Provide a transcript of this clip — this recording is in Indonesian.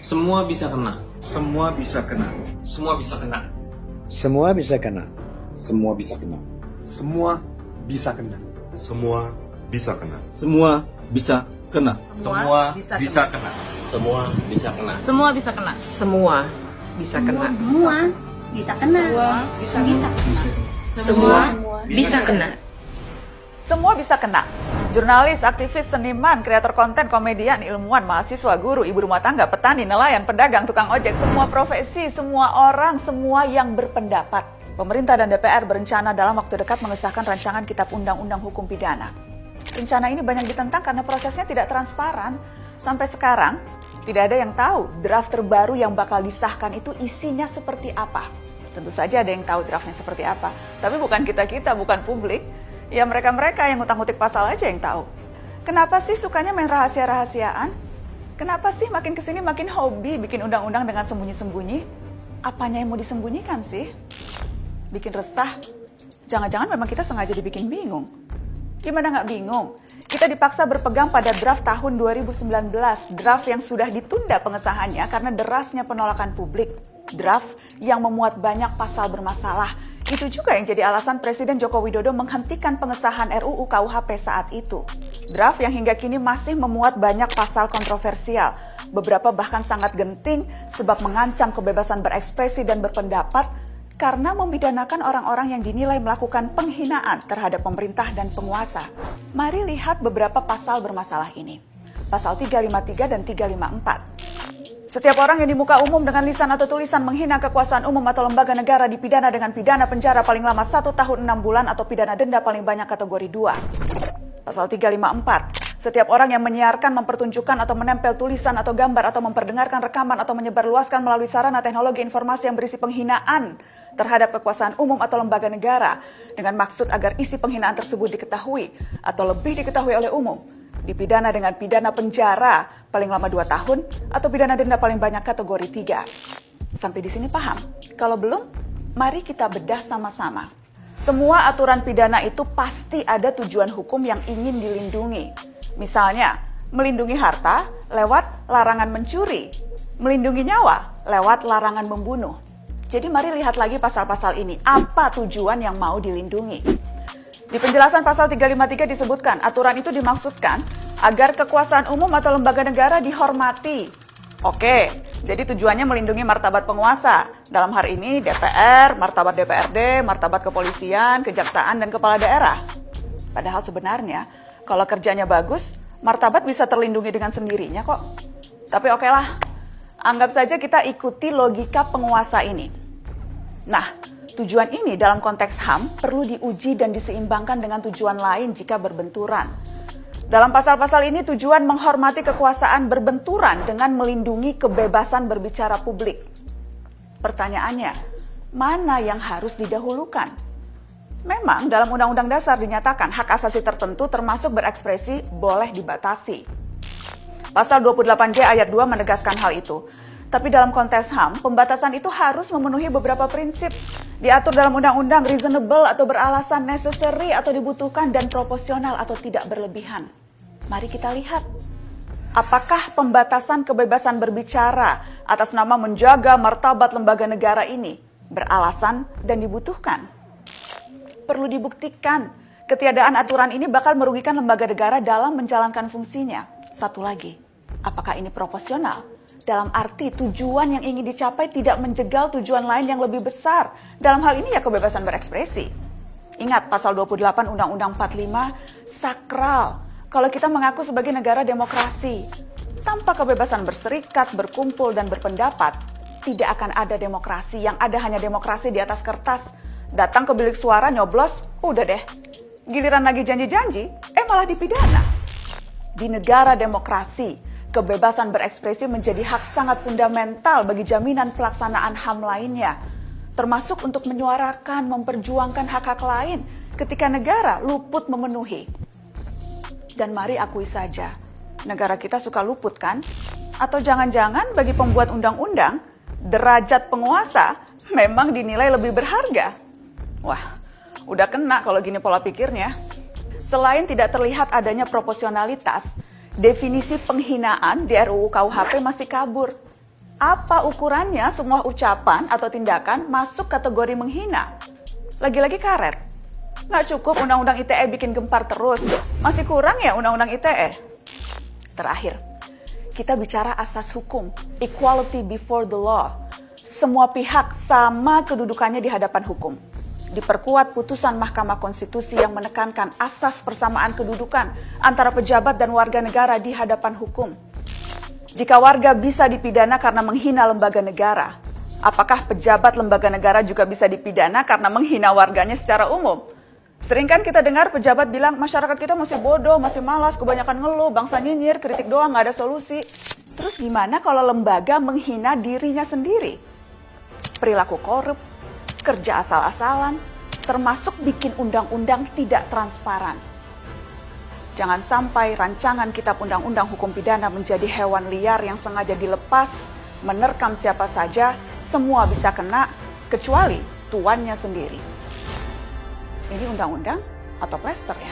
Semua bisa kena. Semua bisa kena. Semua bisa kena. Semua bisa kena. Semua bisa kena. Semua bisa kena. Semua bisa kena. Semua bisa kena. Semua bisa kena. Semua bisa kena. Semua bisa kena. Semua bisa kena. Semua bisa kena. Semua bisa kena. Semua bisa kena. Jurnalis, aktivis, seniman, kreator konten, komedian, ilmuwan, mahasiswa, guru, ibu rumah tangga, petani, nelayan, pedagang, tukang ojek, semua profesi, semua orang, semua yang berpendapat. Pemerintah dan DPR berencana dalam waktu dekat mengesahkan rancangan Kitab Undang-Undang Hukum Pidana. Rencana ini banyak ditentang karena prosesnya tidak transparan. Sampai sekarang, tidak ada yang tahu draft terbaru yang bakal disahkan itu isinya seperti apa. Tentu saja ada yang tahu draftnya seperti apa, tapi bukan kita-kita, bukan publik. Ya mereka-mereka yang ngutang-ngutik pasal aja yang tahu. Kenapa sih sukanya main rahasia-rahasiaan? Kenapa sih makin kesini makin hobi bikin undang-undang dengan sembunyi-sembunyi? Apanya yang mau disembunyikan sih? Bikin resah? Jangan-jangan memang kita sengaja dibikin bingung. Gimana nggak bingung? Kita dipaksa berpegang pada draft tahun 2019, draft yang sudah ditunda pengesahannya karena derasnya penolakan publik. Draft yang memuat banyak pasal bermasalah. Itu juga yang jadi alasan Presiden Joko Widodo menghentikan pengesahan RUU KUHP saat itu. Draft yang hingga kini masih memuat banyak pasal kontroversial. Beberapa bahkan sangat genting sebab mengancam kebebasan berekspresi dan berpendapat karena memidanakan orang-orang yang dinilai melakukan penghinaan terhadap pemerintah dan penguasa. Mari lihat beberapa pasal bermasalah ini. Pasal 353 dan 354. Setiap orang yang di muka umum dengan lisan atau tulisan menghina kekuasaan umum atau lembaga negara dipidana dengan pidana penjara paling lama 1 tahun 6 bulan atau pidana denda paling banyak kategori 2. Pasal 354. Setiap orang yang menyiarkan, mempertunjukkan atau menempel tulisan atau gambar atau memperdengarkan rekaman atau menyebarluaskan melalui sarana teknologi informasi yang berisi penghinaan terhadap kekuasaan umum atau lembaga negara dengan maksud agar isi penghinaan tersebut diketahui atau lebih diketahui oleh umum, dipidana dengan pidana penjara paling lama 2 tahun atau pidana denda paling banyak kategori 3. Sampai di sini paham? Kalau belum, mari kita bedah sama-sama. Semua aturan pidana itu pasti ada tujuan hukum yang ingin dilindungi. Misalnya, melindungi harta lewat larangan mencuri, melindungi nyawa lewat larangan membunuh. Jadi mari lihat lagi pasal-pasal ini, apa tujuan yang mau dilindungi. Di penjelasan pasal 353 disebutkan, aturan itu dimaksudkan agar kekuasaan umum atau lembaga negara dihormati. Oke, jadi tujuannya melindungi martabat penguasa. Dalam hal ini DPR, martabat DPRD, martabat kepolisian, kejaksaan, dan kepala daerah. Padahal sebenarnya, kalau kerjanya bagus, martabat bisa terlindungi dengan sendirinya kok. Tapi oke lah, anggap saja kita ikuti logika penguasa ini. Nah, tujuan ini dalam konteks HAM perlu diuji dan diseimbangkan dengan tujuan lain jika berbenturan. Dalam pasal-pasal ini tujuan menghormati kekuasaan berbenturan dengan melindungi kebebasan berbicara publik. Pertanyaannya, mana yang harus didahulukan? Memang dalam Undang-Undang Dasar dinyatakan hak asasi tertentu termasuk berekspresi boleh dibatasi. Pasal 28J ayat 2 menegaskan hal itu. Tapi dalam konteks HAM, pembatasan itu harus memenuhi beberapa prinsip. Diatur dalam undang-undang reasonable atau beralasan, necessary atau dibutuhkan, dan proporsional atau tidak berlebihan. Mari kita lihat. Apakah pembatasan kebebasan berbicara atas nama menjaga martabat lembaga negara ini beralasan dan dibutuhkan? Perlu dibuktikan. Ketiadaan aturan ini bakal merugikan lembaga negara dalam menjalankan fungsinya. Satu lagi, apakah ini proporsional? Dalam arti tujuan yang ingin dicapai tidak menjegal tujuan lain yang lebih besar. Dalam hal ini ya kebebasan berekspresi. Ingat pasal 28 Undang-Undang 45 sakral. Kalau kita mengaku sebagai negara demokrasi, tanpa kebebasan berserikat, berkumpul, dan berpendapat, tidak akan ada demokrasi. Yang ada hanya demokrasi di atas kertas. Datang ke bilik suara, nyoblos, udah deh. Giliran lagi janji-janji, malah dipidana. Di negara demokrasi, kebebasan berekspresi menjadi hak sangat fundamental bagi jaminan pelaksanaan HAM lainnya, termasuk untuk menyuarakan, memperjuangkan hak-hak lain ketika negara luput memenuhi. Dan mari akui saja, negara kita suka luput kan? Atau jangan-jangan bagi pembuat undang-undang, derajat penguasa memang dinilai lebih berharga? Wah, udah kena kalau gini pola pikirnya. Selain tidak terlihat adanya proporsionalitas, definisi penghinaan di RUU KUHP masih kabur. Apa ukurannya semua ucapan atau tindakan masuk kategori menghina? Lagi-lagi karet. Nggak cukup Undang-Undang ITE bikin gempar terus. Masih kurang ya Undang-Undang ITE? Terakhir, kita bicara asas hukum, equality before the law. Semua pihak sama kedudukannya di hadapan hukum. Diperkuat putusan Mahkamah Konstitusi yang menekankan asas persamaan kedudukan antara pejabat dan warga negara di hadapan hukum. Jika warga bisa dipidana karena menghina lembaga negara, apakah pejabat lembaga negara juga bisa dipidana karena menghina warganya secara umum? Sering kan kita dengar pejabat bilang, masyarakat kita masih bodoh, masih malas, kebanyakan ngeluh, bangsa nyinyir, kritik doang, nggak ada solusi. Terus gimana kalau lembaga menghina dirinya sendiri? Perilaku korup, kerja asal-asalan, termasuk bikin undang-undang tidak transparan. Jangan sampai rancangan kitab undang-undang hukum pidana menjadi hewan liar yang sengaja dilepas, menerkam siapa saja, semua bisa kena, kecuali tuannya sendiri. Ini undang-undang atau plester ya?